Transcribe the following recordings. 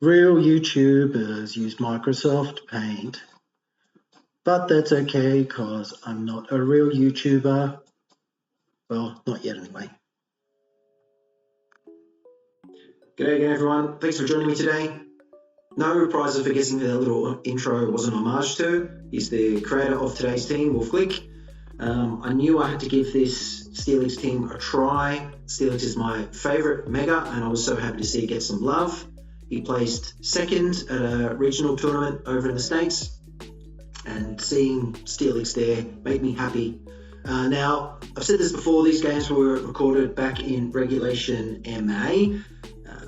Real YouTubers use Microsoft Paint, but that's okay because I'm not a real YouTuber. Well, not yet anyway. G'day again everyone, thanks for joining me today. No reprisal for guessing who that little intro was an homage to. He's the creator of today's team, Wolfe Glick. I knew I had to give this Steelix team a try. Steelix is my favourite Mega and I was so happy to see it get some love. He placed second at a regional tournament over in the States, and seeing Steelix there made me happy. Now, I've said this before, these games were recorded back in Regulation MA.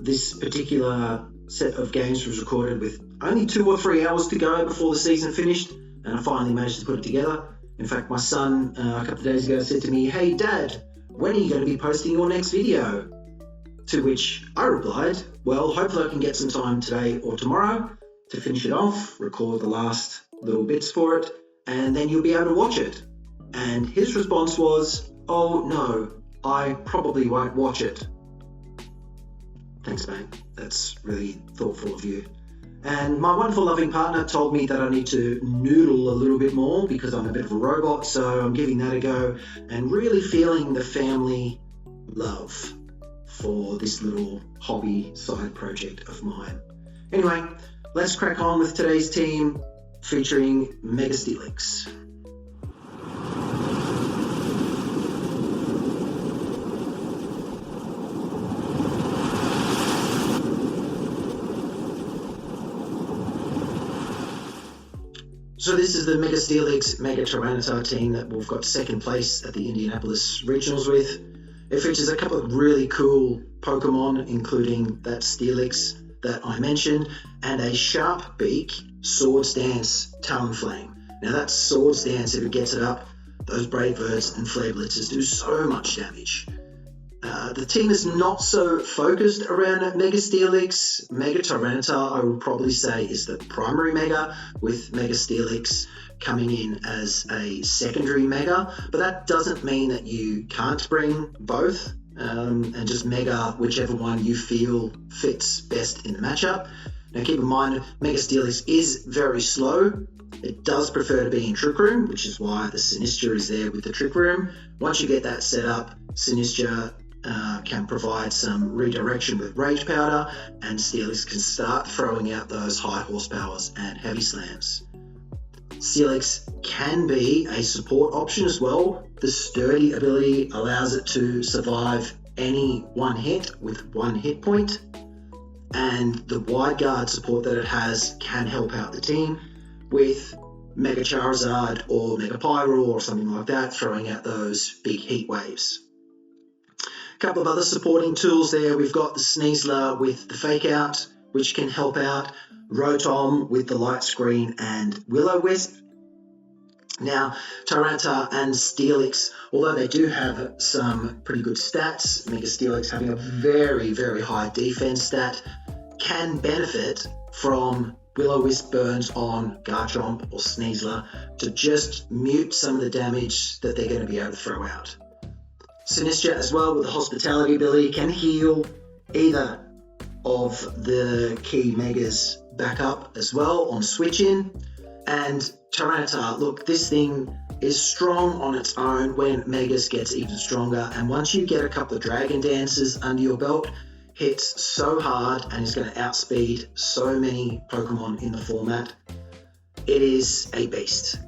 This particular set of games was recorded with only 2 or 3 hours to go before the season finished, and I finally managed to put it together. In fact, my son a couple of days ago said to me, "Hey Dad, when are you going to be posting your next video?" To which I replied, well, hopefully I can get some time today or tomorrow to finish it off, record the last little bits for it, and then you'll be able to watch it. And his response was, "Oh no, I probably won't watch it." Thanks, mate. That's really thoughtful of you. And my wonderful loving partner told me that I need to noodle a little bit more because I'm a bit of a robot, so I'm giving that a go and really feeling the family love for this little hobby side project of mine. Anyway, let's crack on with today's team featuring Mega-Steelix. So this is the Mega-Steelix Mega Tyranitar team that we've got second place at the Indianapolis Regionals with. It features a couple of really cool Pokemon, including that Steelix that I mentioned, and a Sharp Beak Swords Dance Talonflame. Now that Swords Dance, if it gets it up, those Brave Birds and Flare Blitzers do so much damage. The team is not so focused around Mega-Steelix. Mega Tyranitar, I would probably say, is the primary Mega, with Mega-Steelix coming in as a secondary Mega, but that doesn't mean that you can't bring both and just Mega whichever one you feel fits best in the matchup. Now keep in mind, Mega-Steelix is very slow. It does prefer to be in Trick Room, which is why the Sinistra is there with the Trick Room. Once you get that set up, Sinistra can provide some redirection with Rage Powder, and Steelix can start throwing out those high horsepowers and heavy slams. Steelix can be a support option as well. The Sturdy ability allows it to survive any one hit with 1 hit point, and the Wide Guard support that it has can help out the team with Mega Charizard or Mega Pyro or something like that, throwing out those big heat waves. Couple of other supporting tools there. We've got the Sneasler with the Fake Out, which can help out, Rotom with the Light Screen, and Will-O-Wisp. Now, Tyranitar and Steelix, although they do have some pretty good stats, Mega-Steelix having a very, very high defense stat, can benefit from Will-O-Wisp burns on Garchomp or Sneasler to just mute some of the damage that they're going to be able to throw out. Sinistra as well with the Hospitality ability can heal either of the key Megas back up as well on switch in. And Tyranitar, look, this thing is strong on its own when Megas gets even stronger, and once you get a couple of Dragon Dances under your belt, hits so hard and is going to outspeed so many Pokemon in the format. It is a beast.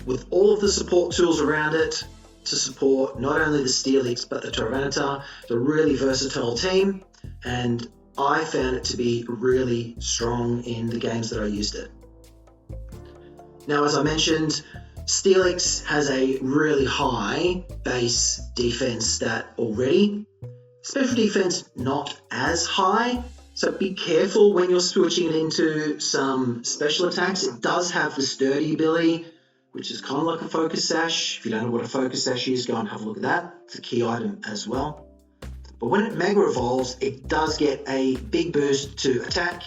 With all of the support tools around it, to support not only the Steelix but the Tyranitar. It's a really versatile team, and I found it to be really strong in the games that I used it. Now, as I mentioned, Steelix has a really high base defense stat already. Special defense not as high, so be careful when you're switching it into some special attacks. It does have the Sturdy ability, which is kind of like a Focus Sash. If you don't know what a Focus Sash is, go and have a look at that. It's a key item as well. But when it Mega Evolves, it does get a big boost to attack,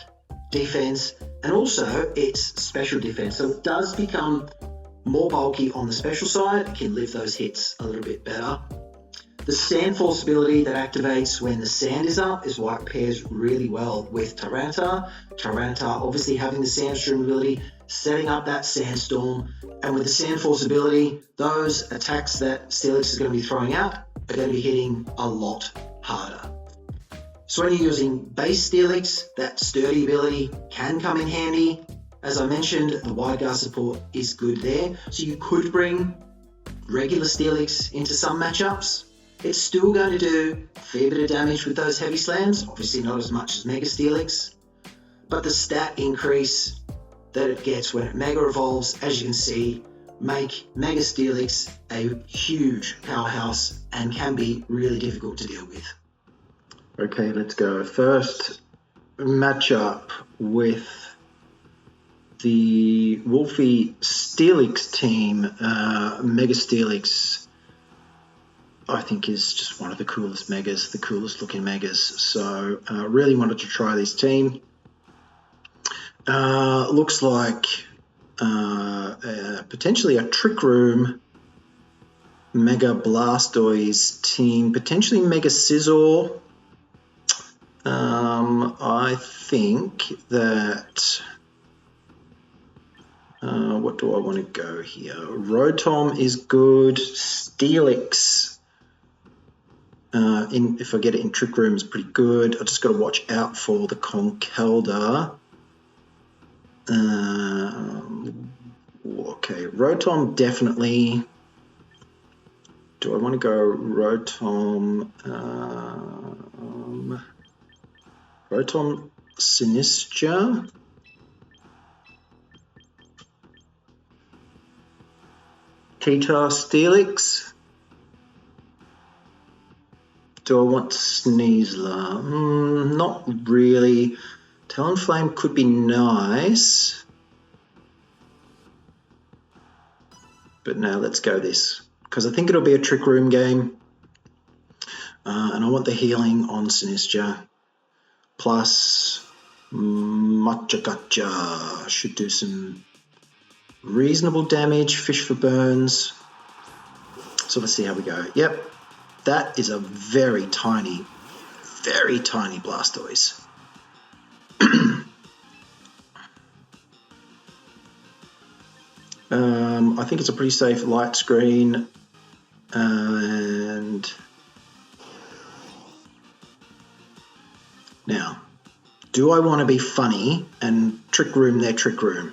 defense, and also its special defense. So it does become more bulky on the special side. It can lift those hits a little bit better. The The sand force ability that activates when the sand is up is why it pairs really well with Tyranitar. Tyranitar obviously having the sandstorm ability, setting up that sandstorm, and with the sand force ability, those attacks that Steelix is going to be throwing out are going to be hitting a lot harder. So when you're using base Steelix, that sturdy ability can come in handy. As I mentioned, the wide guard support is good there, so you could bring regular Steelix into some matchups. It's still going to do a fair bit of damage with those heavy slams, obviously not as much as Mega-Steelix, but the stat increase that it gets when it Mega Evolves, as you can see, make Mega-Steelix a huge powerhouse and can be really difficult to deal with. Okay, let's go. First matchup with the Wolfe-Steelix team. Mega-Steelix, I think, is just one of the coolest megas, the coolest looking megas. So really wanted to try this team. Looks like potentially a Trick Room Mega Blastoise team, potentially Mega Scizor. I think that what do I want to go here? Rotom is good. Steelix, if I get it in Trick Room, is pretty good. I just got to watch out for the Conkeldurr. Okay, Rotom definitely. Do I want to go Rotom? Rotom Sinistra. Tita Steelix. Do I want Sneasler? Not really. Talonflame could be nice. But now let's go this, because I think it'll be a Trick Room game. And I want the healing on Sinistra. Plus, Machakacha should do some reasonable damage. Fish for burns. So let's see how we go. Yep, that is a very tiny Blastoise. I think it's a pretty safe light screen. And now, do I want to be funny and Trick Room their Trick Room?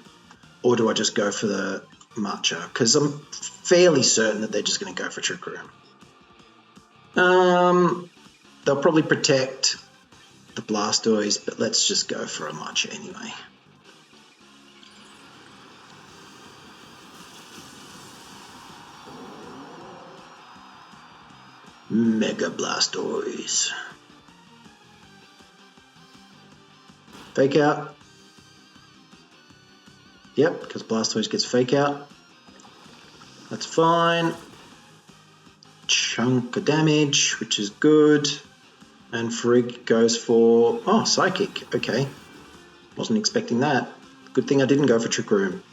Or do I just go for the Matcha? Because I'm fairly certain that they're just going to go for Trick Room. They'll probably protect the Blastoise, but let's just go for a Matcha anyway. Mega Blastoise. Fake out. Yep, because Blastoise gets fake out. That's fine. Chunk of damage, which is good. And Frigg goes for... Oh, Psychic. Okay. Wasn't expecting that. Good thing I didn't go for Trick Room.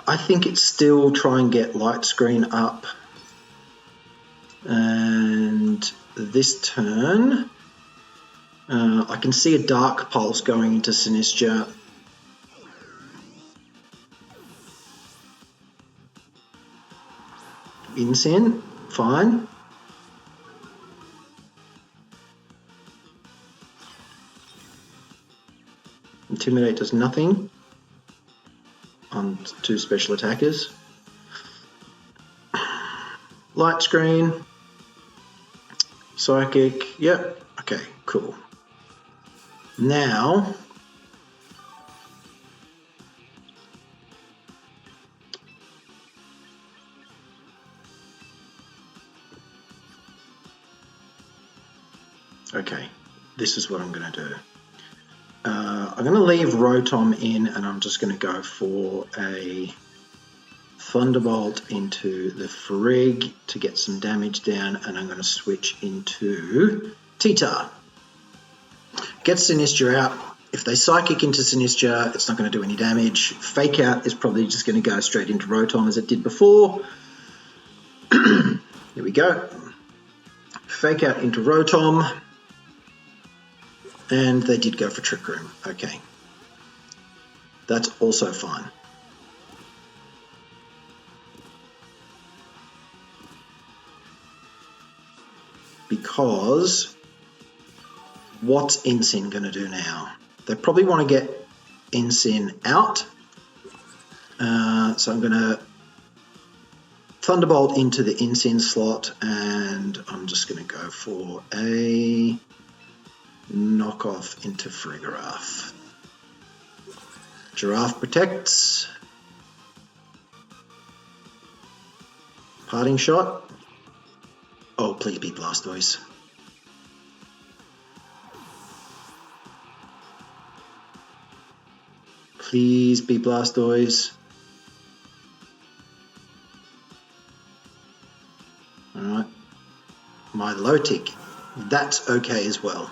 I think it's still try and get Light Screen up. And this turn, I can see a Dark Pulse going into Sinistra. Incin, fine. Intimidate does nothing on two special attackers. Light Screen. Psychic, yep, okay, cool. Now, okay, this is what I'm going to do. I'm going to leave Rotom in and I'm just going to go for a Thunderbolt into the Frigg to get some damage down, and I'm going to switch into Tita. Get Sinistra out. If they Psychic into Sinistra, it's not going to do any damage. Fake Out is probably just going to go straight into Rotom as it did before. Here we go. Fake Out into Rotom. And they did go for Trick Room. Okay. That's also fine. Because what's Incin going to do now? They probably want to get Incin out. So I'm going to Thunderbolt into the Incin slot, and I'm just going to go for a knockoff into Farigiraf. Giraffe protects. Parting shot. Oh, please be Blastoise. Please be Blastoise. Alright. Milotic. That's okay as well.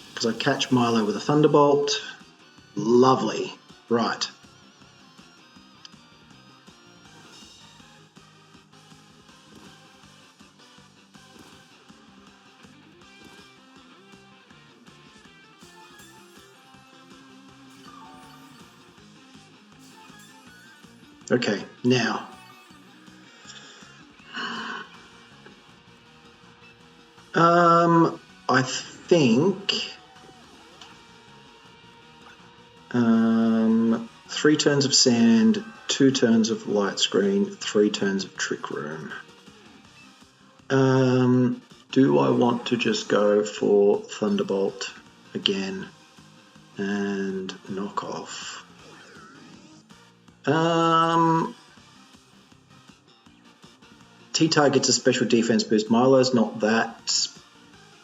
Because I catch Milo with a Thunderbolt. Lovely. Right. Okay, now. I think 3 turns of Sand, 2 turns of Light Screen, 3 turns of Trick Room. Do I want to just go for Thunderbolt again and knock off? T-Tar gets a special defense boost. Milo's not that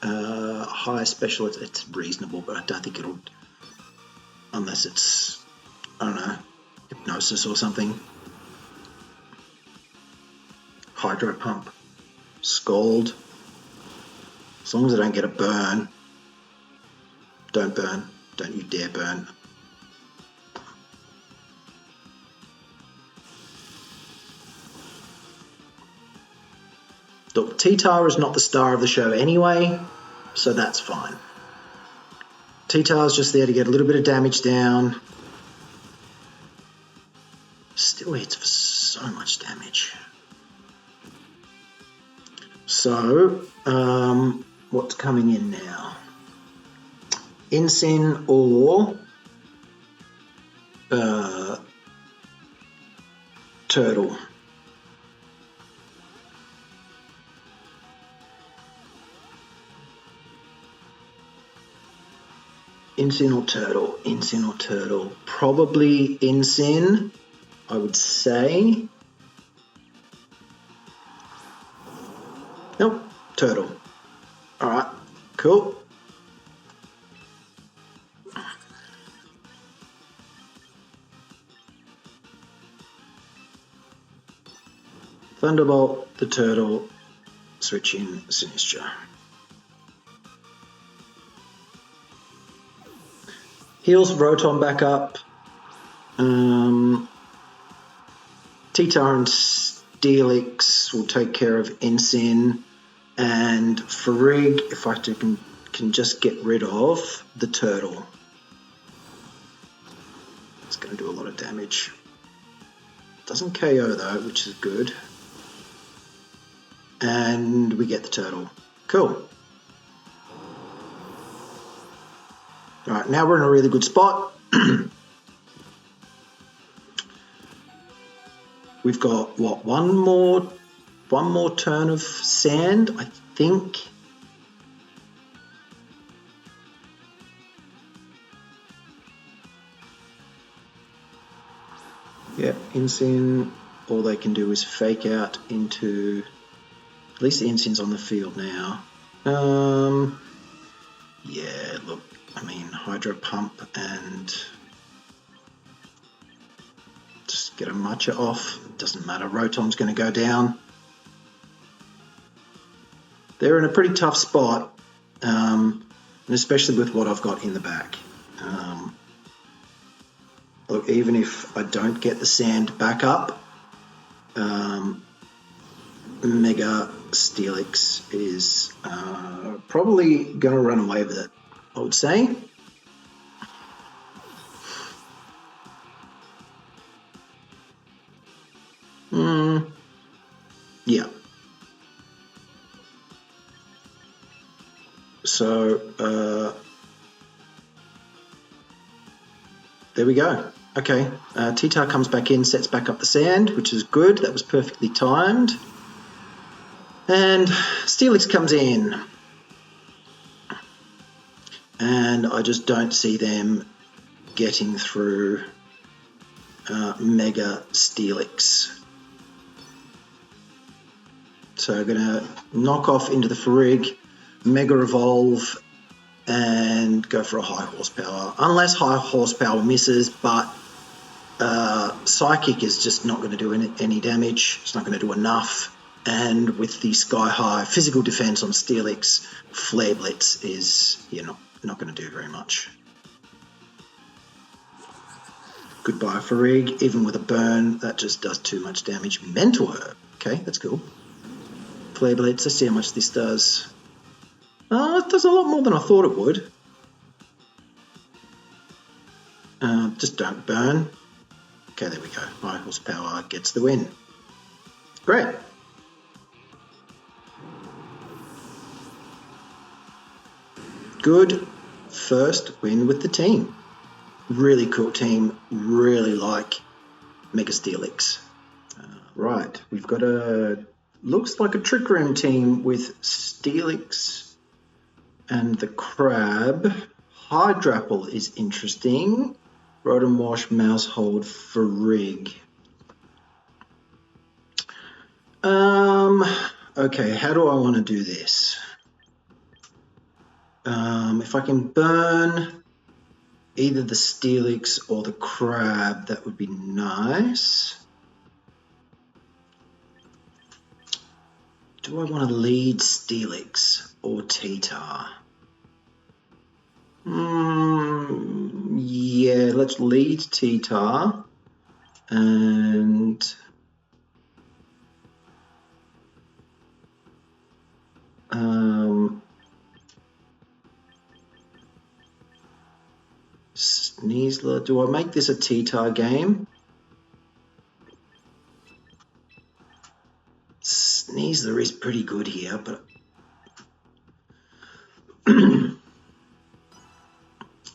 high special. It's reasonable, but I don't think it'll, unless it's, I don't know, Hypnosis or something. Hydro Pump. Scald. As long as I don't get a burn. Don't burn. Don't you dare burn. Look, T-Tar is not the star of the show anyway, so that's fine. T-Tar is just there to get a little bit of damage down. Still hits for so much damage. So, what's coming in now? Incin or Turtle. Incin or Turtle? Incin or Turtle? Probably Incin, I would say. Nope, Turtle. Alright, cool. Thunderbolt, the Turtle, switch in Sinistra. Heals Rotom back up. T-Tar and Steelix will take care of Incin. And Farig, if I can just get rid of the Turtle. It's going to do a lot of damage. Doesn't KO though, which is good. And we get the Turtle. Cool. Alright, now we're in a really good spot. We've got, what, one more turn of Sand, I think. Yeah, Incin, all they can do is fake out into, at least the Incin's on the field now. Yeah, look, I mean, Hydro Pump and just get a Matcha off. Doesn't matter, Rotom's going to go down. They're in a pretty tough spot. and especially with what I've got in the back. Look, even if I don't get the sand back up, Mega-Steelix is probably going to run away with it, I would say. Yeah. So there we go. Okay, T-Tar comes back in, sets back up the sand, which is good. That was perfectly timed. And Steelix comes in. And I just don't see them getting through Mega-Steelix. So I'm going to knock off into the Farig, Mega Evolve, and go for a high horsepower. Unless high horsepower misses, but Psychic is just not going to do any damage. It's not going to do enough. And with the Sky High physical defense on Steelix, Flare Blitz is not going to do very much. Goodbye Farig. Even with a burn, that just does too much damage. Mental Herb. Okay, that's cool. Flare Blitz. Let's see how much this does. It does a lot more than I thought it would. Just don't burn. Okay, there we go. High horsepower gets the win. Great. Good first win with the team. Really cool team. Really like Mega-Steelix. Right, we've got looks like a Trick Room team with Steelix and the Crab. Hydrapple is interesting. Rotom Wash, Mousehold, Farig. Okay, how do I want to do this? If I can burn either the Steelix or the Crab, that would be nice. Do I want to lead Steelix or T-Tar? Yeah, let's lead T-Tar and Sneasler. Do I make this a T-Tar game? Sneasler is pretty good here, but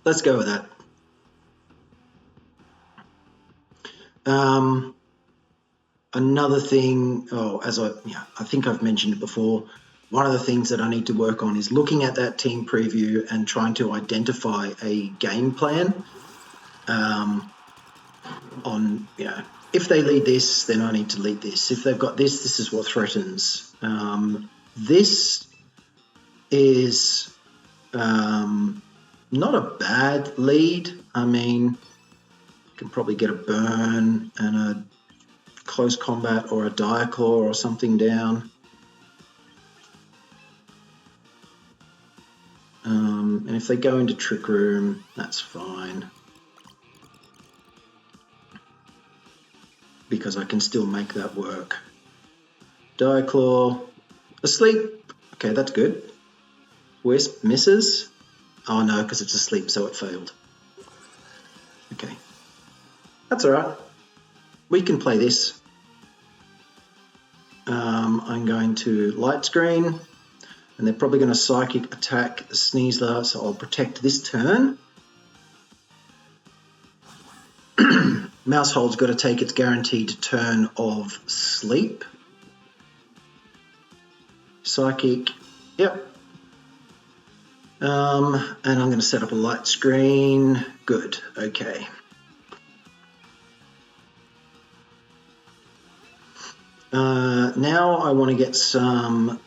let's go with that. Another thing, I think I've mentioned it before, one of the things that I need to work on is looking at that team preview and trying to identify a game plan on, if they lead this, then I need to lead this. If they've got this, this is what threatens. This is not a bad lead. I mean, can probably get a burn and a close combat or a Diaclaw or something down. And if they go into Trick Room, that's fine. Because I can still make that work. Diaclaw, asleep. Okay, that's good. Wisp misses. Oh no, because it's asleep, so it failed. Okay. That's alright. We can play this. I'm going to light screen, and they're probably going to psychic attack the Sneasler, so I'll protect this turn. Mousehold's got to take its guaranteed turn of sleep. Psychic, yep. And I'm going to set up a light screen. Good, okay. Now I want to get some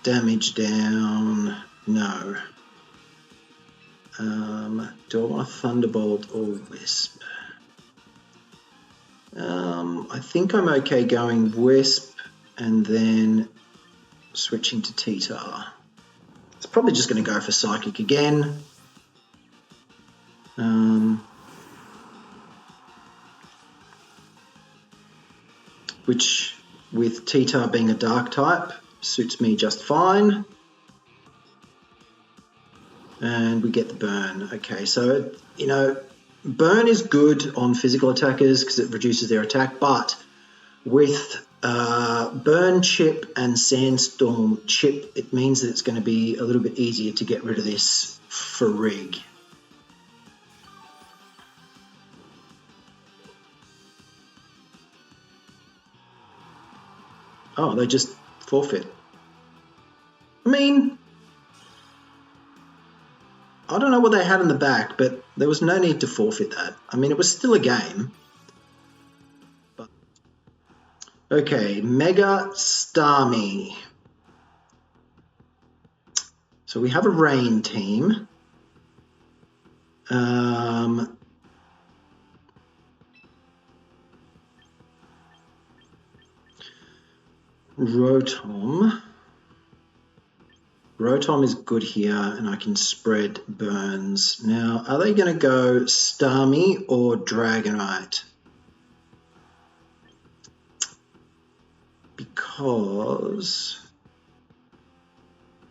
damage down. No. Do I want a Thunderbolt or Wisp? I think I'm okay going Wisp and then switching to T-Tar. probably just going to go for Psychic again. Which, with T-Tar being a dark type, suits me just fine. And we get the burn. Okay, so, you know, burn is good on physical attackers because it reduces their attack, but with burn chip and sandstorm chip, it means that it's going to be a little bit easier to get rid of this Farig. Oh, they just forfeit. I mean, I don't know what they had in the back, but there was no need to forfeit that. I mean, it was still a game. But... Okay, Mega-Steelix. So we have a rain team. Rotom is good here, and I can spread burns. Now, are they going to go Starmie or Dragonite? Because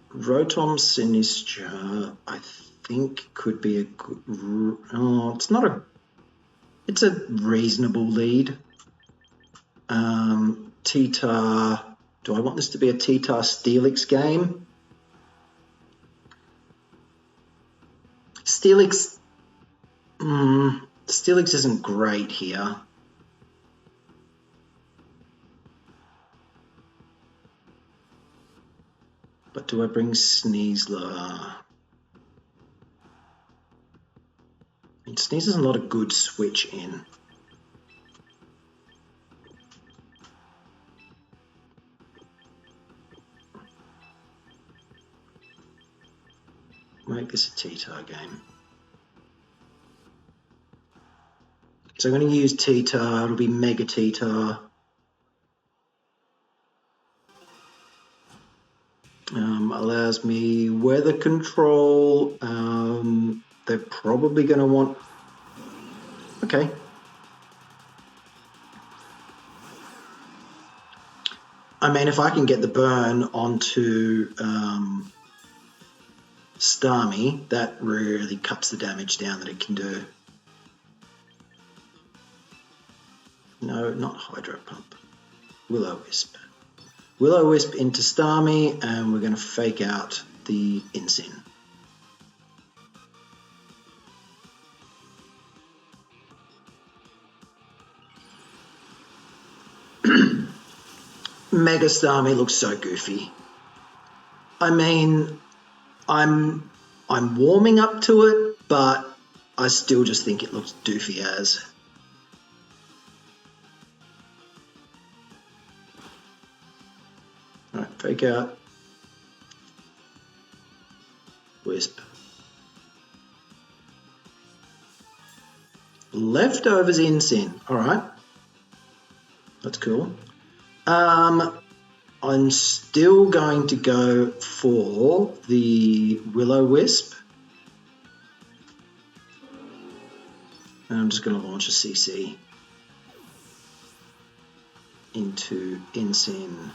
Rotom Sinistcha, I think, could be a good... Oh, it's not a... It's a reasonable lead. T-Tar... Do I want this to be a T-Tar Steelix game? Steelix isn't great here. But do I bring Sneasler? I mean, Sneasler's not a good switch in. Make this a T-Tar game. So I'm going to use T-Tar. It'll be Mega T-Tar. Allows me weather control. They're probably going to want... Okay. I mean, if I can get the burn onto Starmie, that really cuts the damage down that it can do. No, not Hydro Pump. Will-O-Wisp. Will-O-Wisp into Starmie, and we're going to fake out the Incin. Mega Starmie looks so goofy. I mean, I'm warming up to it, but I still just think it looks doofy as. Alright, fake out. Wisp. Leftovers Incin. Alright. That's cool. I'm still going to go for the Will-O-Wisp. And I'm just going to launch a CC into Incin.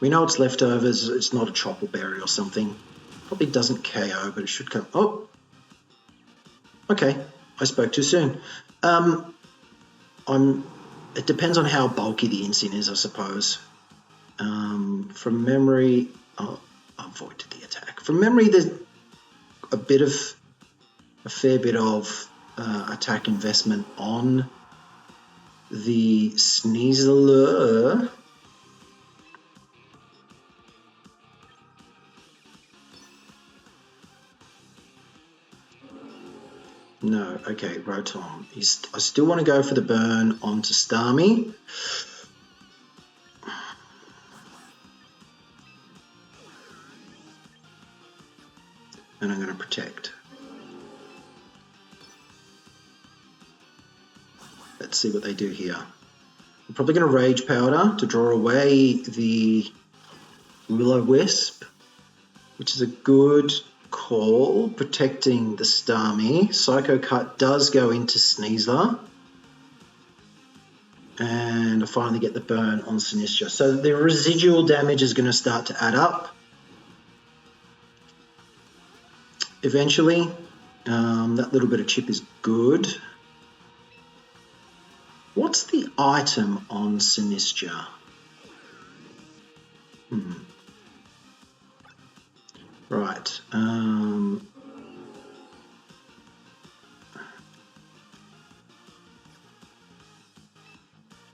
We know it's leftovers, it's not a Tropical Berry or something. Probably doesn't KO, but it should come... Oh! Okay, I spoke too soon. It depends on how bulky the Incin is, I suppose. From memory... Oh, avoid the attack. From memory, there's a fair bit of attack investment on the Sneasler. No, okay, Rotom. I still want to go for the burn onto Starmie. And I'm going to protect. Let's see what they do here. I'm probably going to Rage Powder to draw away the Will-O-Wisp, which is a good call, protecting the Starmie. Psycho Cut does go into Sneasler. And I finally get the burn on Sinistra. So the residual damage is going to start to add up. Eventually, that little bit of chip is good. What's the item on Sinistra? Right.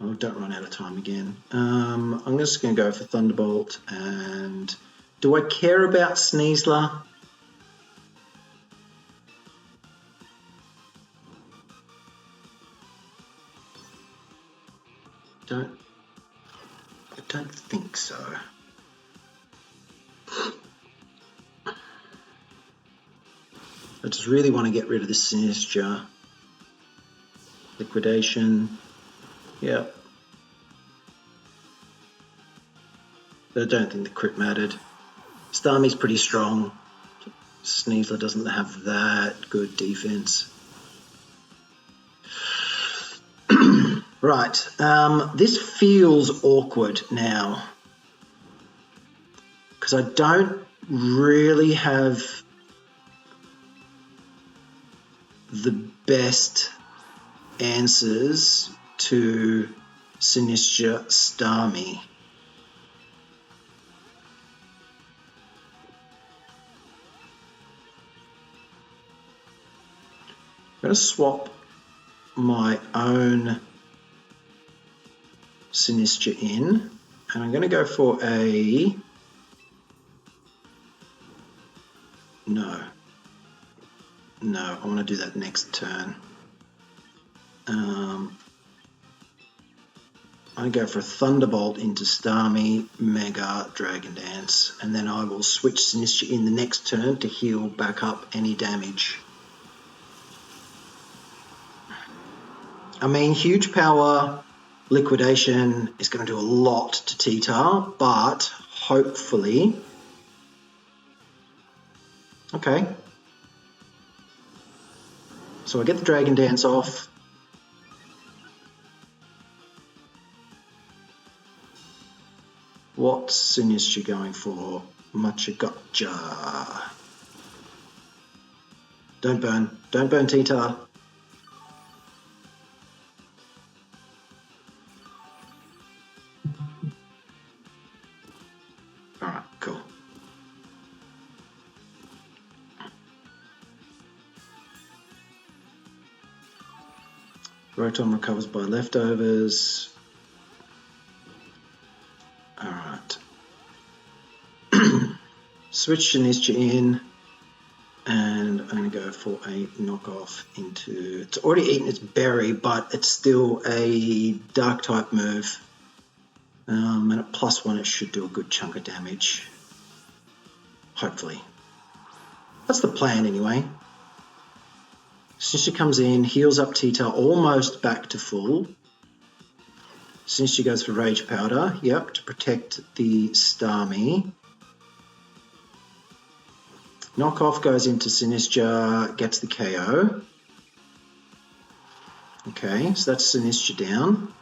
Oh, don't run out of time again. I'm just going to go for Thunderbolt. And do I care about Sneasler? I don't think so. I just really want to get rid of the Sinistra. Liquidation. Yep. But I don't think the crit mattered. Starmie's pretty strong. Sneasler doesn't have that good defense. Right. This feels awkward now. Because I don't really have the best answers to Sinistra Starmie. I'm going to swap my own Sinistra in, and I'm going to go for a... No, I want to do that next turn. I go for a Thunderbolt into Starmie, Mega, Dragon Dance, and then I will switch Sinistra in the next turn to heal back up any damage. I mean, huge power liquidation is going to do a lot to T-Tar, but hopefully... Okay. So I get the Dragon Dance off. What's Sinistra going for? Mucha gotcha. Don't burn T-Tar. Alright, cool. Rotom recovers by leftovers. Alright. Switch Sinistra in, and I'm going to go for a knockoff into... It's already eaten its berry, but it's still a dark type move. And at +1 it should do a good chunk of damage. Hopefully. That's the plan anyway. Sinistra comes in, heals up T-Tar almost back to full. Sinistra goes for Rage Powder, yep, to protect the Starmie. Knockoff goes into Sinistra, gets the KO. Okay, so that's Sinistra down.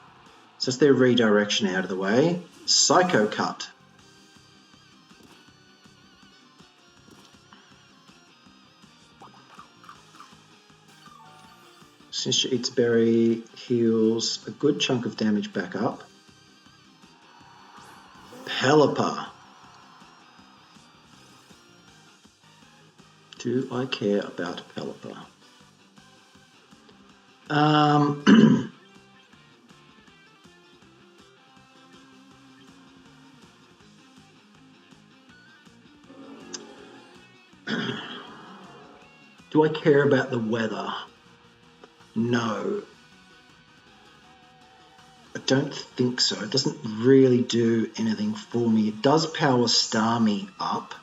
So that's their redirection out of the way. Psycho Cut. Sinistra eats berry, heals a good chunk of damage back up. Pelipper. Do I care about Pelipper? Do I care about the weather? No. I don't think so. It doesn't really do anything for me. It does power Starmie up.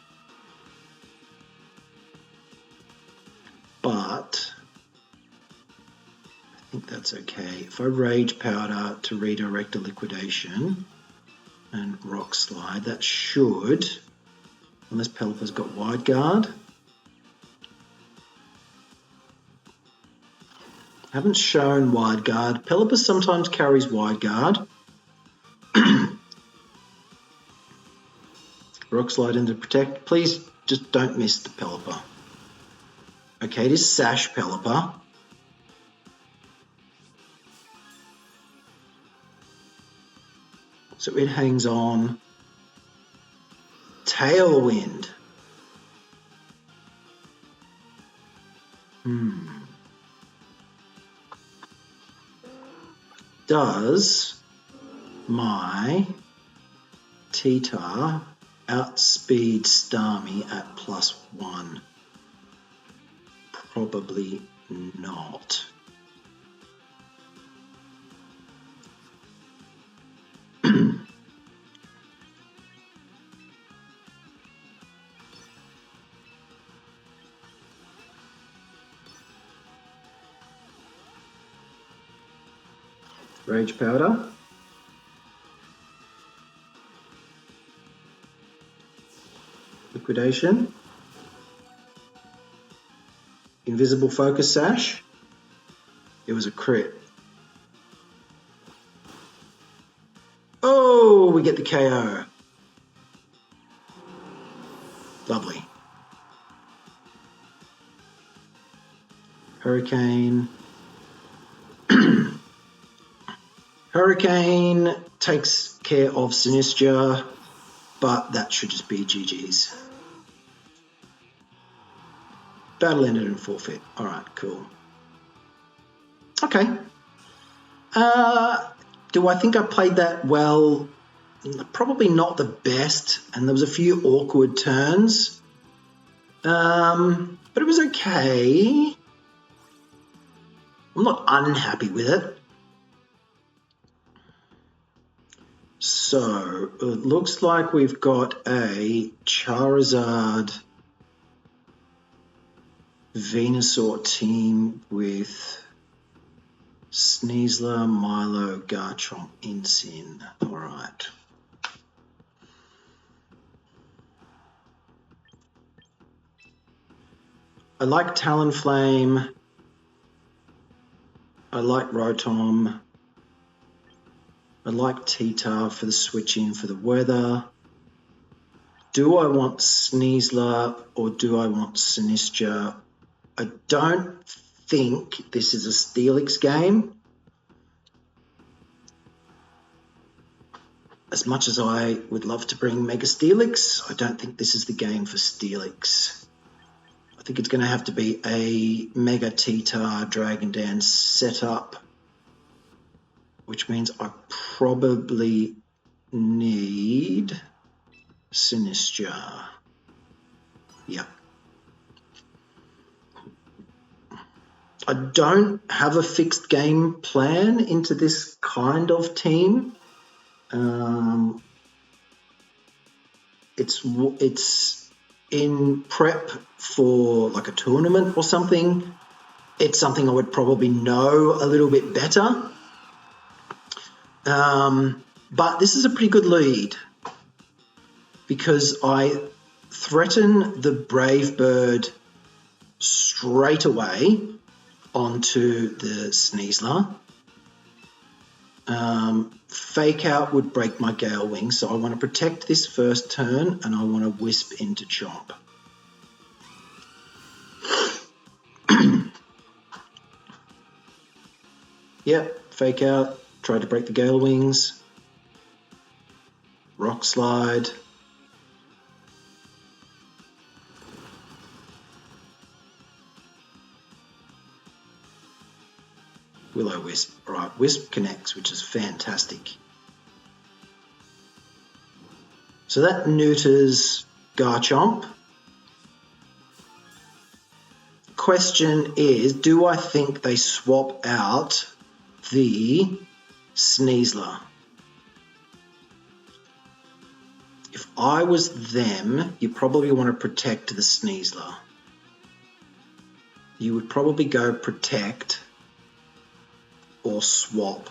But I think that's okay. If I Rage Powder to redirect a Liquidation and Rock Slide, that should, unless Pelipper's got Wide Guard. Haven't shown Wide Guard. Pelipper sometimes carries Wide Guard. Rock Slide into Protect. Please just don't miss the Pelipper. Okay, it is Sash Pelipper. So it hangs on. Tailwind. Does my T-Tar outspeed Starmie at +1? Probably not. Rage Powder. Liquidation. Invisible Focus Sash. It was a crit. Oh, we get the KO. Lovely. Hurricane. Hurricane takes care of Sinistra, but that should just be GG's. Battle ended in forfeit. All right, cool. Okay. Do I think I played that well? Probably not the best, and there was a few awkward turns. But it was okay. I'm not unhappy with it. So it looks like we've got a Charizard Venusaur team with Sneasler, Milo, Garchomp, Incin. All right. I like Talonflame. I like Rotom. I like T-Tar for the switch in for the weather. Do I want Sneasler or do I want Sinistra? I don't think this is a Steelix game. As much as I would love to bring Mega-Steelix, I don't think this is the game for Steelix. I think it's going to have to be a Mega T-Tar Dragon Dance setup, which means I probably need Sinistra. Yep. I don't have a fixed game plan into this kind of team. It's in prep for like a tournament or something. It's something I would probably know a little bit better. But this is a pretty good lead because I threaten the Brave Bird straight away onto the Sneasler. Fake Out would break my Gale Wing, so I want to protect this first turn and I want to Wisp into Chomp. Yep, Fake Out, tried to break the Gale Wings. Rock Slide. Will-O-Wisp. All right, Wisp connects, which is fantastic. So that neuters Garchomp. Question is, do I think they swap out the Sneasler? If I was them, you probably want to protect the Sneasler. You would probably go protect or swap.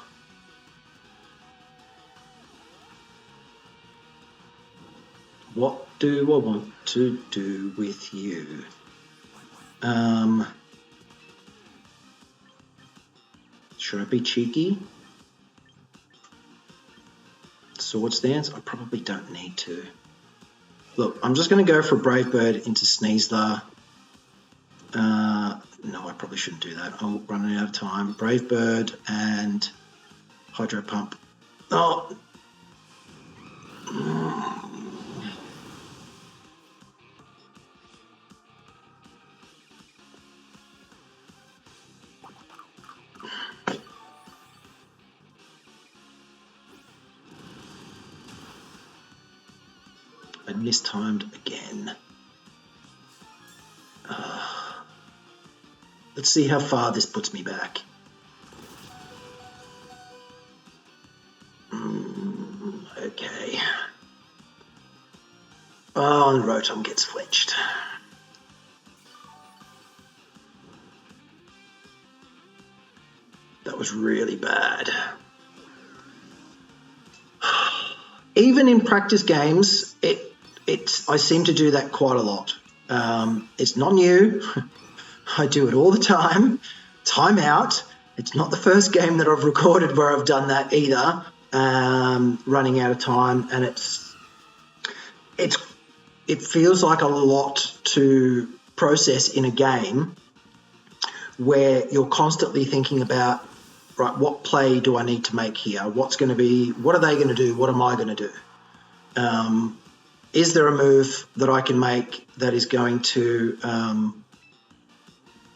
What do I want to do with you? Should I be cheeky? Swords Dance? I probably don't need to. Look, I'm just going to go for Brave Bird into Sneasler. No, I probably shouldn't do that. I'm running out of time. Brave Bird and Hydro Pump. Oh. I mistimed again. Let's see how far this puts me back. Okay. Oh, and Rotom gets fletched. That was really bad. Even in practice games, I seem to do that quite a lot. It's not new. I do it all the time. Time out. It's not the first game that I've recorded where I've done that either. Running out of time, and it feels like a lot to process in a game where you're constantly thinking about, right, what play do I need to make here? What are they going to do? What am I going to do? Is there a move that I can make that is going to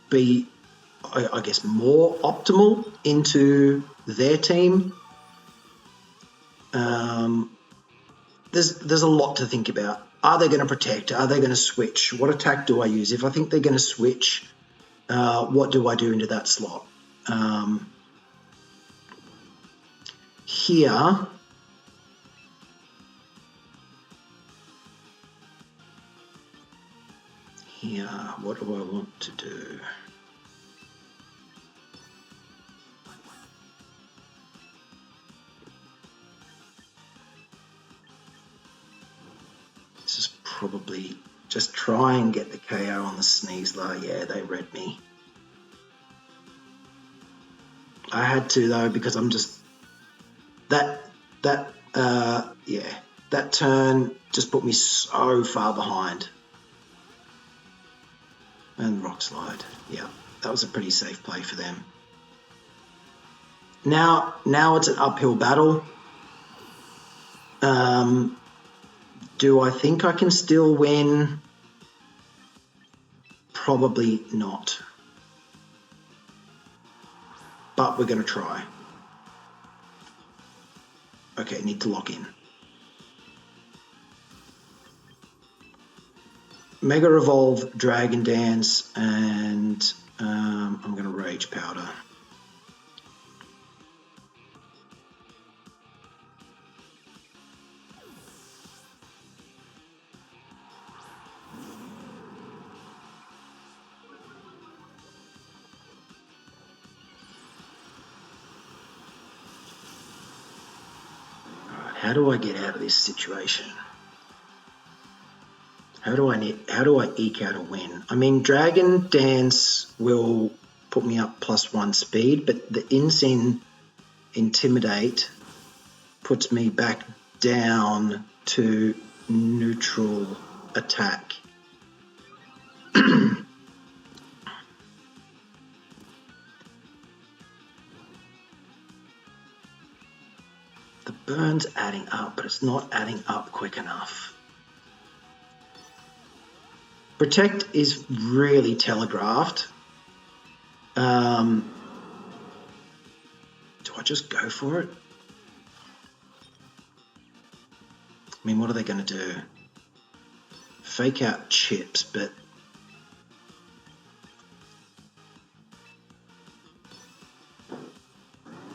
be, I guess, more optimal into their team? There's a lot to think about. Are they going to protect? Are they going to switch? What attack do I use? If I think they're going to switch, what do I do into that slot? Here, what do I want to do? This is probably just try and get the KO on the Sneasler. Yeah, they read me. I had to though, because I'm just that turn just put me so far behind. And Rock Slide. Yeah, that was a pretty safe play for them. Now it's an uphill battle. Do I think I can still win? Probably not. But we're going to try. Okay, need to lock in. Mega Evolve, Dragon Dance, and I'm going to Rage Powder. How do I get out of this situation? How do I eke out a win? I mean, Dragon Dance will put me up +1 speed, but the Insane Intimidate puts me back down to neutral attack. The burn's adding up, but it's not adding up quick enough. Protect is really telegraphed. Do I just go for it? I mean, what are they going to do? Fake out chips, but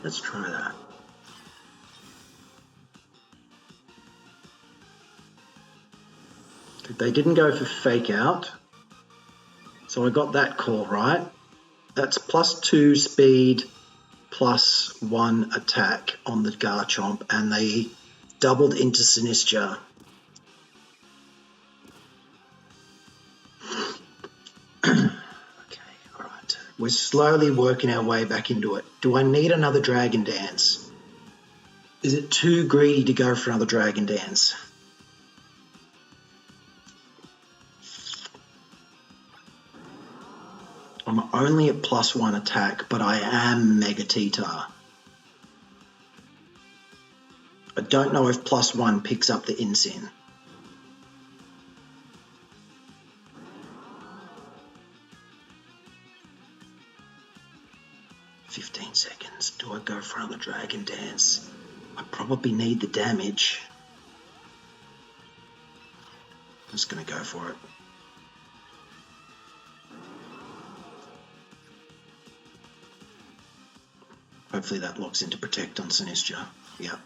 let's try that. They didn't go for fake out, so I got that call right. That's +2 speed, +1 attack on the Garchomp, and they doubled into Sinistra. Okay, all right. We're slowly working our way back into it. Do I need another Dragon Dance? Is it too greedy to go for another Dragon Dance? I'm only at +1 attack, but I am Mega T-Tar. I don't know if +1 picks up the Incin. "15 seconds. Do I go for another Dragon Dance? I probably need the damage. I'm just going to go for it. Hopefully that locks into Protect on Sinistra. Yep.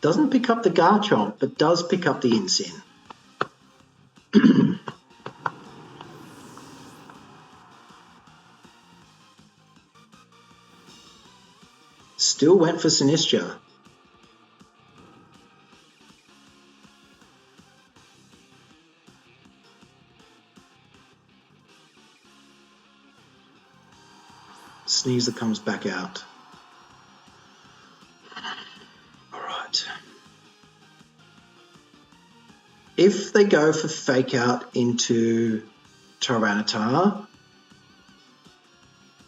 Doesn't pick up the Garchomp, but does pick up the Incin. Still went for Sinistra. Sneasler comes back out. All right. If they go for Fake Out into Tyranitar,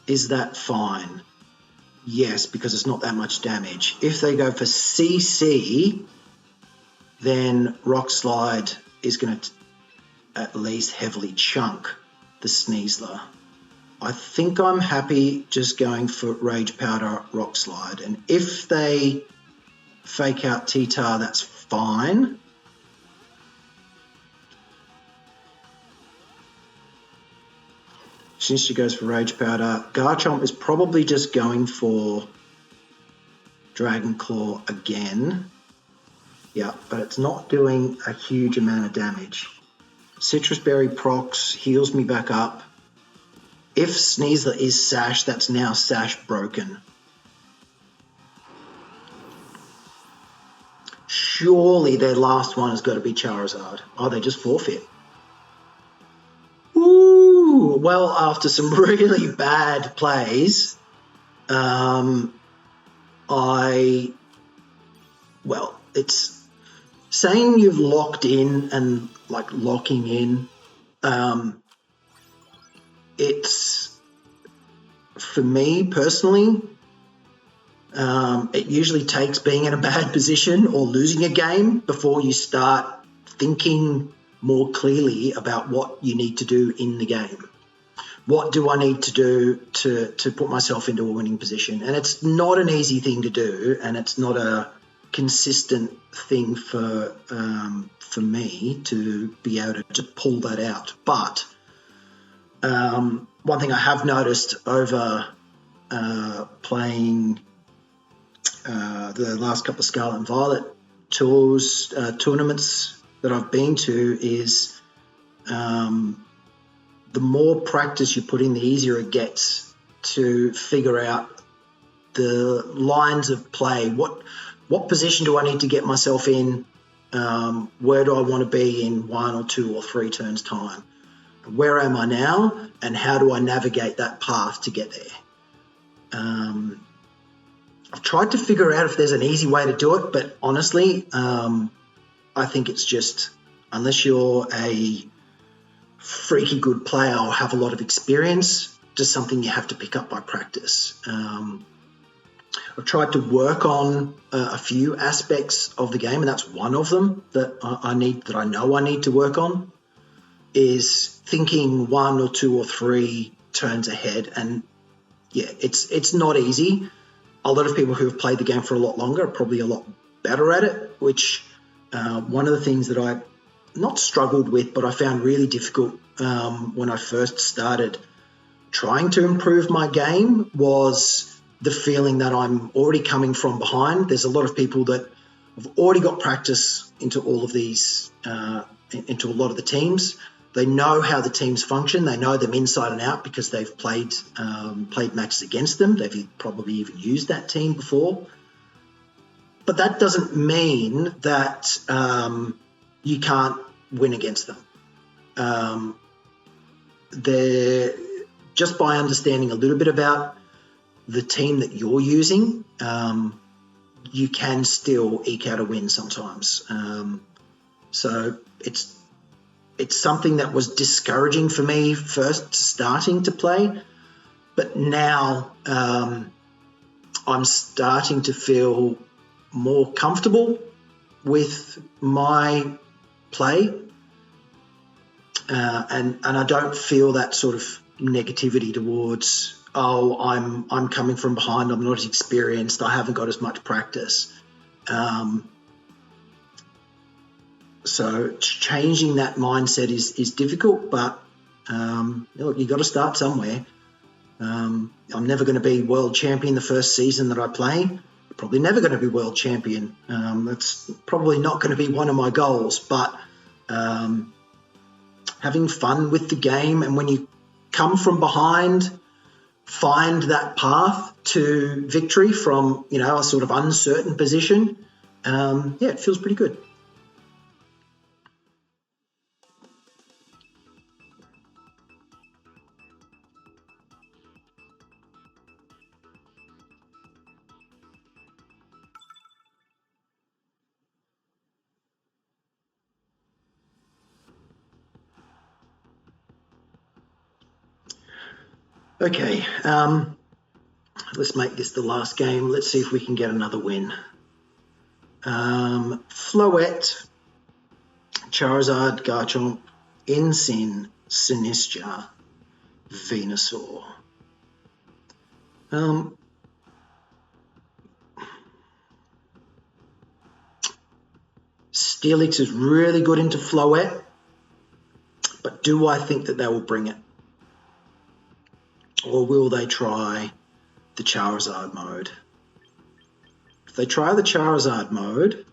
is that fine? Yes, because it's not that much damage. If they go for CC, then Rock Slide is going to at least heavily chunk the Sneasler. I think I'm happy just going for Rage Powder, Rock Slide. And if they Fake Out T-Tar, that's fine. Since she goes for Rage Powder, Garchomp is probably just going for Dragon Claw again. Yeah, but it's not doing a huge amount of damage. Citrus Berry procs, heals me back up. If Sneasler is Sash, that's now Sash broken. Surely their last one has got to be Charizard. Oh, they just forfeit. Ooh, well, after some really bad plays, it's saying you've locked in and like locking in. It's, for me personally, it usually takes being in a bad position or losing a game before you start thinking more clearly about what you need to do in the game. What do I need to do to put myself into a winning position? And it's not an easy thing to do, and it's not a consistent thing for me to be able to pull that out. But one thing I have noticed over playing the last couple of Scarlet and Violet tournaments that I've been to is the more practice you put in, the easier it gets to figure out the lines of play. What position do I need to get myself in? Where do I want to be in 1 or 2 or 3 turns time? Where am I now, and how do I navigate that path to get there? I've tried to figure out if there's an easy way to do it, but honestly, I think it's just, unless you're a freaky good player or have a lot of experience, just something you have to pick up by practice. I've tried to work on a few aspects of the game, and that's one of them that I know I need to work on, is thinking 1 or 2 or 3 turns ahead. And yeah, it's not easy. A lot of people who have played the game for a lot longer are probably a lot better at it, which one of the things that I not struggled with, but I found really difficult when I first started trying to improve my game was the feeling that I'm already coming from behind. There's a lot of people that have already got practice into all of these into a lot of the teams. They know how the teams function. They know them inside and out because they've played matches against them. They've probably even used that team before. But that doesn't mean that you can't win against them. They're just by understanding a little bit about the team that you're using, you can still eke out a win sometimes. So it's something that was discouraging for me first starting to play, but now I'm starting to feel more comfortable with my play, and I don't feel that sort of negativity towards, oh, I'm coming from behind, I'm not as experienced, I haven't got as much practice. So changing that mindset is difficult, but look, you've got to start somewhere. I'm never going to be world champion the first season that I play. Probably never going to be world champion. That's probably not going to be one of my goals, but having fun with the game, and when you come from behind, find that path to victory from, a sort of uncertain position, it feels pretty good. Okay, let's make this the last game. Let's see if we can get another win. Floette, Charizard, Garchomp, Ensign, Sinistcha, Venusaur. Steelix is really good into Floette, but do I think that they will bring it? Or will they try the Charizard mode? If they try the Charizard mode,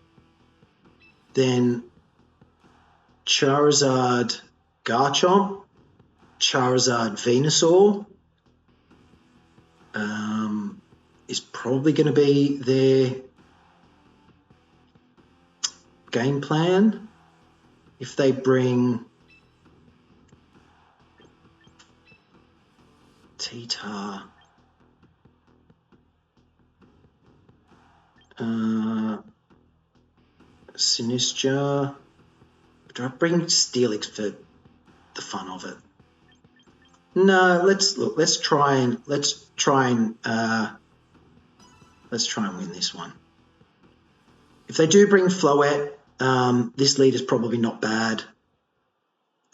then Charizard Garchomp, Charizard Venusaur is probably going to be their game plan. If they bring T-Tar, Sinistcha, do I bring Steelix for the fun of it? No, let's try and win this one. If they do bring Floette, this lead is probably not bad.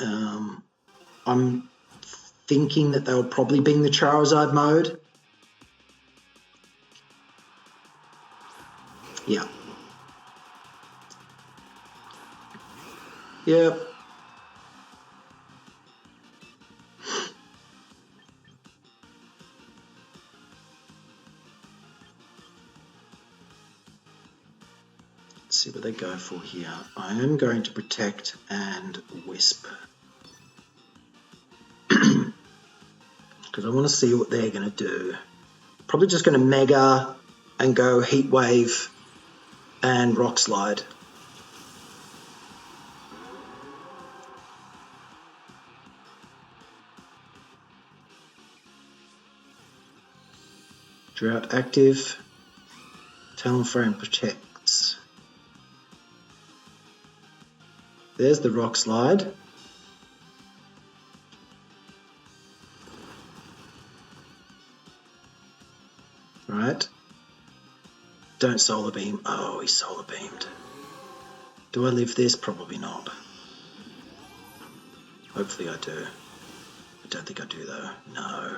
I'm thinking that they'll probably bring the Charizard mode. Yeah. Yep. Let's see what they go for here. I am going to protect and Wisp. Because I want to see what they're going to do. Probably just going to Mega and go Heat Wave and Rock Slide. Drought active. Talonflame protects. There's the Rock Slide. Right. Don't Solar Beam. Oh, he's Solar Beamed. Do I live this? Probably not. Hopefully I do. I don't think I do though. No.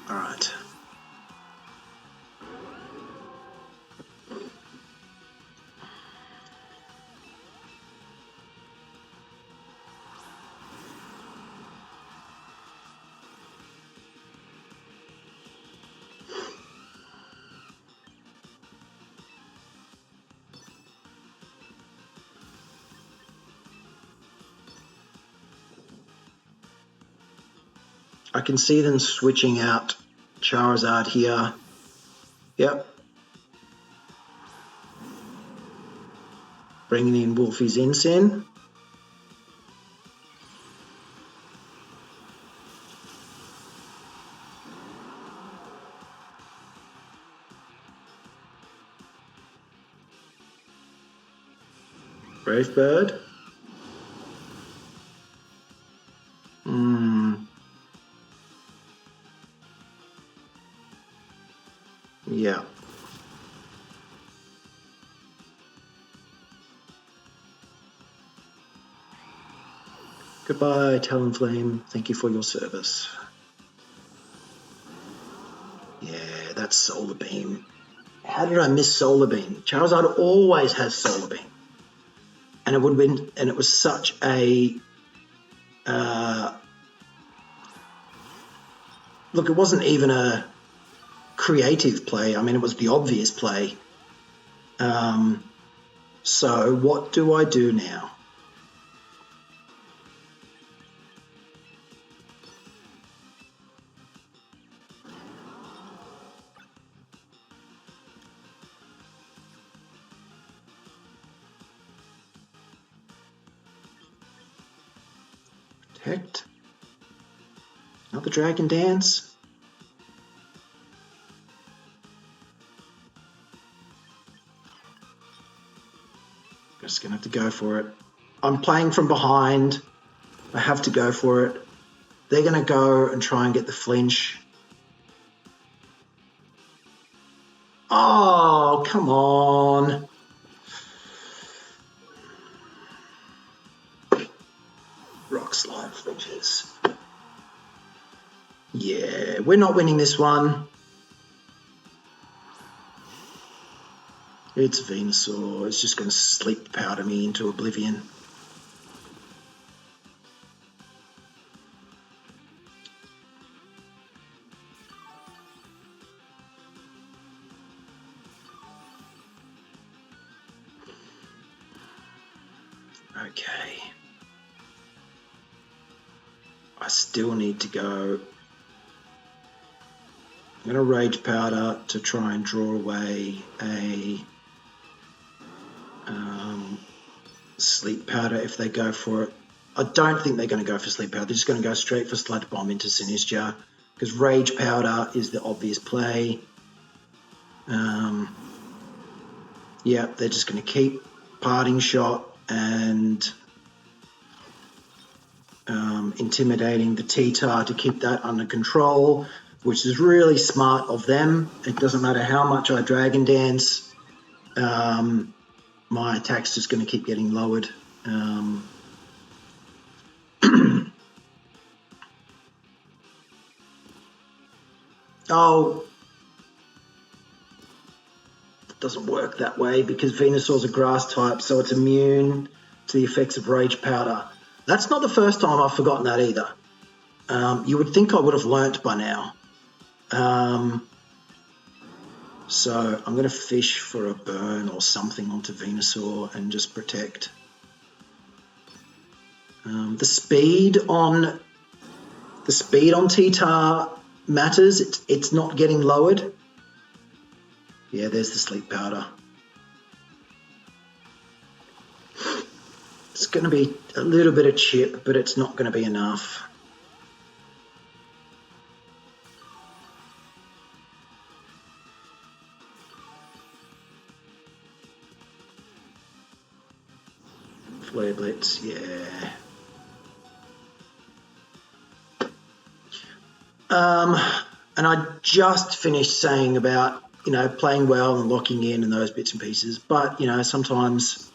Alright. I can see them switching out Charizard here. Yep. Bringing in Wolfie's Incin. Brave Bird. Yeah. Goodbye, Talonflame. Thank you for your service. Yeah, that's Solar Beam. How did I miss Solar Beam? Charizard always has Solar Beam. And it would have been, and it was such a look, it wasn't even a creative play. I mean, it was the obvious play. So what do I do now? Protect. Another Dragon Dance. Just gonna have to go for it. I'm playing from behind. I have to go for it. They're gonna go and try and get the flinch. Oh, come on. Rock Slide flinches. Yeah, we're not winning this one. It's Venusaur. It's just going to sleep powder me into oblivion. Okay. I still need to go. I'm going to Rage Powder to try and draw away a Sleep Powder if they go for it. I don't think they're going to go for Sleep Powder. They're just going to go straight for Sludge Bomb into Sinistcha because Rage Powder is the obvious play. Yeah, they're just going to keep Parting Shot and intimidating the T-Tar to keep that under control, which is really smart of them. It doesn't matter how much I Dragon Dance, my attack's just going to keep getting lowered. Oh, it doesn't work that way because Venusaur's a grass type, so it's immune to the effects of Rage Powder. That's not the first time I've forgotten that either. You would think I would have learnt by now. So I'm going to fish for a burn or something onto Venusaur and just protect. The speed on T-Tar matters. It's not getting lowered. Yeah, there's the Sleep Powder. It's going to be a little bit of chip, but it's not going to be enough. Flare Blitz, yeah. And I just finished saying about, playing well and locking in and those bits and pieces. But, sometimes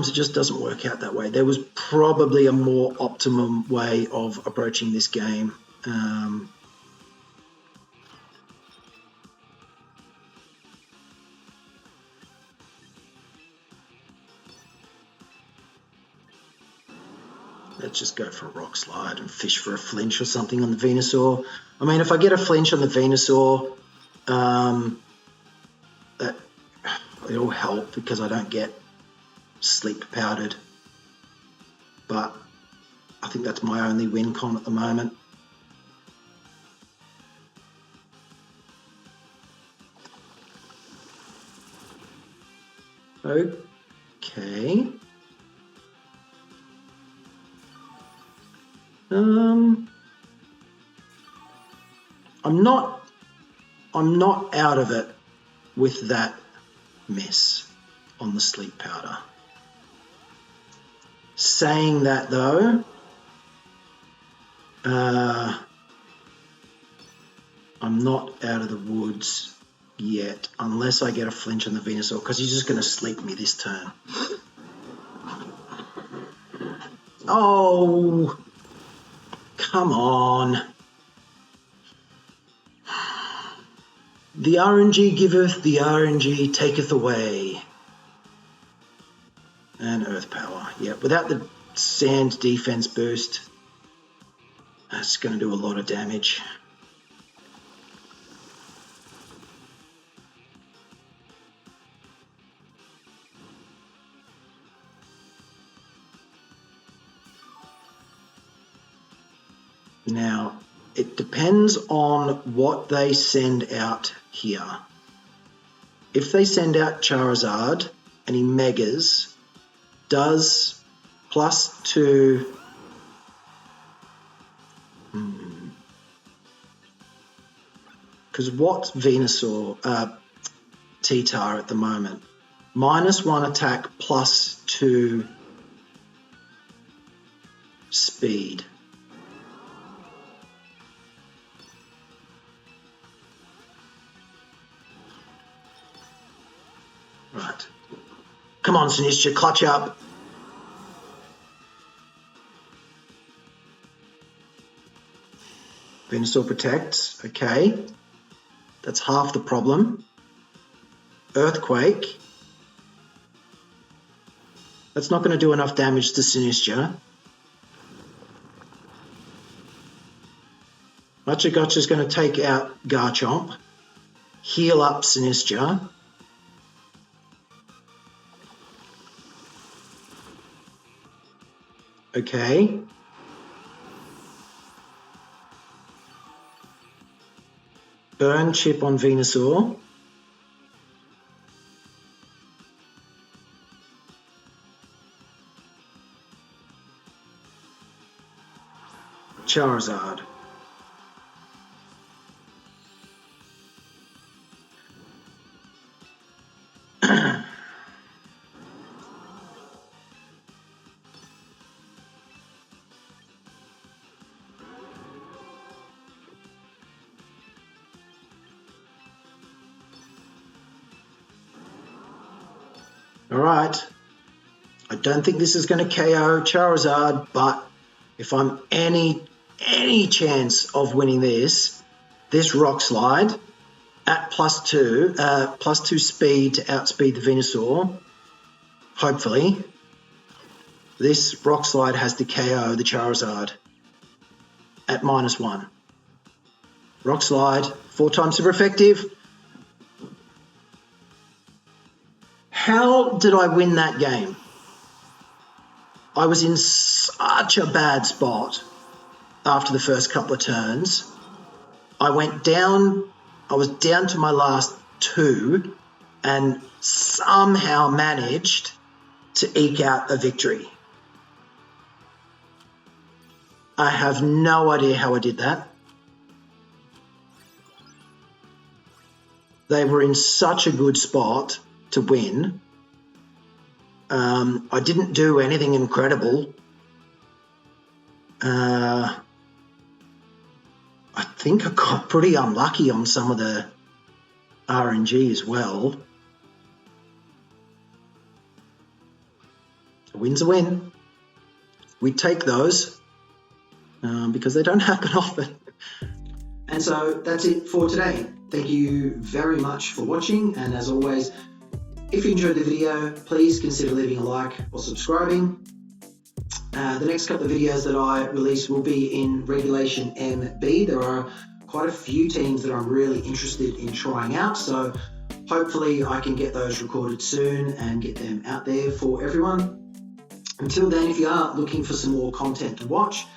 it just doesn't work out that way. There was probably a more optimum way of approaching this game. Let's just go for a Rock Slide and fish for a flinch or something on the Venusaur. I mean, if I get a flinch on the Venusaur, it'll help because I don't get Sleep Powdered. But I think that's my only win con at the moment. Okay. I'm not out of it with that miss on the sleep powder. Saying that though, I'm not out of the woods yet, unless I get a flinch on the Venusaur, because he's just going to sleep me this turn. Oh, come on. The RNG giveth, the RNG taketh away. And Earth Power. Yeah, without the Sand defense boost, that's going to do a lot of damage. Now, it depends on what they send out here. If they send out Charizard and he Megas, does +2... Because what's Venusaur, T-Tar at the moment? -1 attack, +2 speed. Right. Come on, Sinistcha, clutch up. Venusaur protects. Okay. That's half the problem. Earthquake. That's not going to do enough damage to Sinistcha. Machagotcha's going to take out Garchomp. Heal up Sinistcha. Okay. Burn chip on Venusaur. Charizard. All right. I don't think this is going to KO Charizard, but if I'm any chance of winning this Rock Slide at +2 speed to outspeed the Venusaur, hopefully, this Rock Slide has to KO the Charizard at -1. Rock Slide, 4 times super effective. How did I win that game? I was in such a bad spot after the first couple of turns. I was down to my last 2 and somehow managed to eke out a victory. I have no idea how I did that. They were in such a good spot to win. I didn't do anything incredible. I think I got pretty unlucky on some of the RNG as well. A win's a win. We take those because they don't happen often. And so that's it for today. Thank you very much for watching, and as always, if you enjoyed the video, please consider leaving a like or subscribing. The next couple of videos that I release will be in Regulation MB. There are quite a few teams that I'm really interested in trying out, so hopefully I can get those recorded soon and get them out there for everyone. Until then, if you are looking for some more content to watch,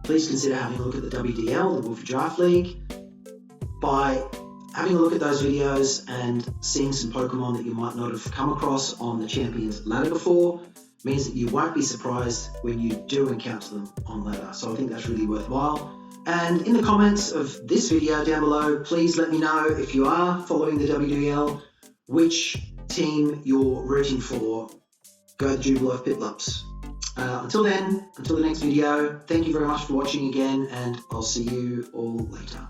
please consider having a look at the WDL, the Wolfe Draft League. By having a look at those videos and seeing some Pokemon that you might not have come across on the Champions ladder before means that you won't be surprised when you do encounter them on ladder. So I think that's really worthwhile. And in the comments of this video down below, please let me know if you are following the WDL, which team you're rooting for. Go the Jubilee Pitlops. Until then, until the next video, thank you very much for watching again, and I'll see you all later.